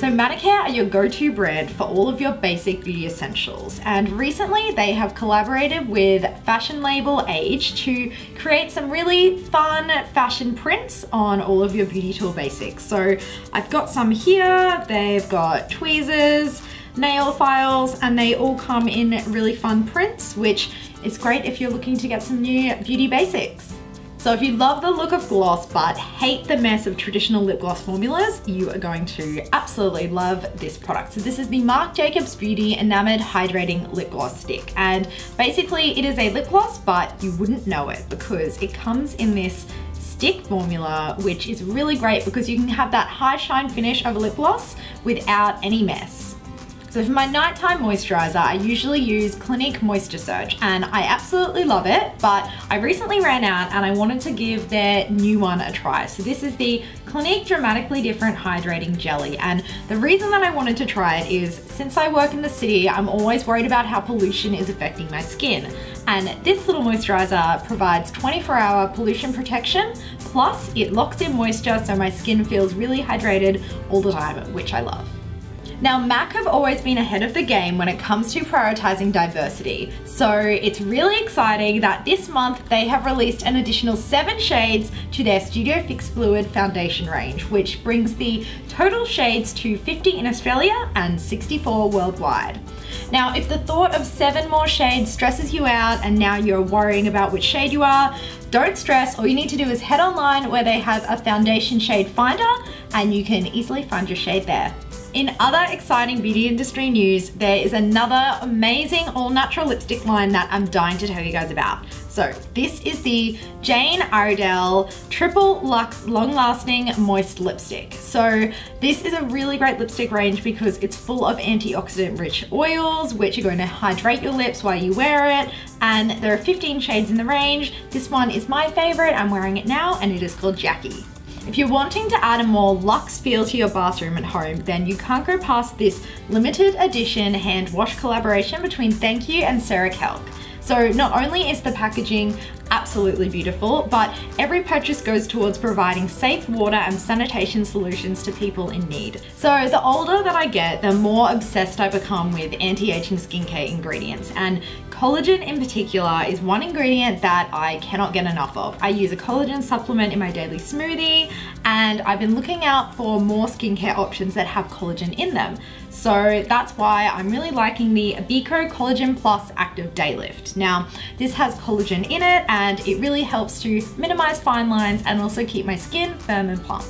So Manicare are your go-to brand for all of your basic beauty essentials, and recently they have collaborated with fashion label Age to create some really fun fashion prints on all of your beauty tool basics. So I've got some here, they've got tweezers, nail files, and they all come in really fun prints, which is great if you're looking to get some new beauty basics. So if you love the look of gloss but hate the mess of traditional lip gloss formulas, you are going to absolutely love this product. So this is the Marc Jacobs Beauty Enamored Hydrating Lip Gloss Stick. And basically it is a lip gloss, but you wouldn't know it because it comes in this stick formula, which is really great because you can have that high shine finish of a lip gloss without any mess. So for my nighttime moisturizer, I usually use Clinique Moisture Surge, and I absolutely love it, but I recently ran out and I wanted to give their new one a try. So this is the Clinique Dramatically Different Hydrating Jelly, and the reason that I wanted to try it is since I work in the city, I'm always worried about how pollution is affecting my skin. And this little moisturizer provides 24-hour pollution protection, plus it locks in moisture so my skin feels really hydrated all the time, which I love. Now, MAC have always been ahead of the game when it comes to prioritizing diversity. So it's really exciting that this month they have released an additional 7 shades to their Studio Fix Fluid foundation range, which brings the total shades to 50 in Australia and 64 worldwide. Now, if the thought of 7 more shades stresses you out and now you're worrying about which shade you are, don't stress. All you need to do is head online where they have a foundation shade finder and you can easily find your shade there. In other exciting beauty industry news, there is another amazing all-natural lipstick line that I'm dying to tell you guys about. So this is the Jane Iredale Triple Luxe Long-Lasting Moist Lipstick. So this is a really great lipstick range because it's full of antioxidant-rich oils, which are going to hydrate your lips while you wear it. And there are 15 shades in the range. This one is my favorite. I'm wearing it now, and it is called Jackie. If you're wanting to add a more luxe feel to your bathroom at home, then you can't go past this limited edition hand wash collaboration between Thank You and Sarah Kelk. So not only is the packaging absolutely beautiful, but every purchase goes towards providing safe water and sanitation solutions to people in need. So the older that I get, the more obsessed I become with anti-aging skincare ingredients, and collagen in particular is one ingredient that I cannot get enough of. I use a collagen supplement in my daily smoothie, and I've been looking out for more skincare options that have collagen in them. So that's why I'm really liking the Abico Collagen Plus Active Day Lift. Now, this has collagen in it and it really helps to minimize fine lines and also keep my skin firm and plump.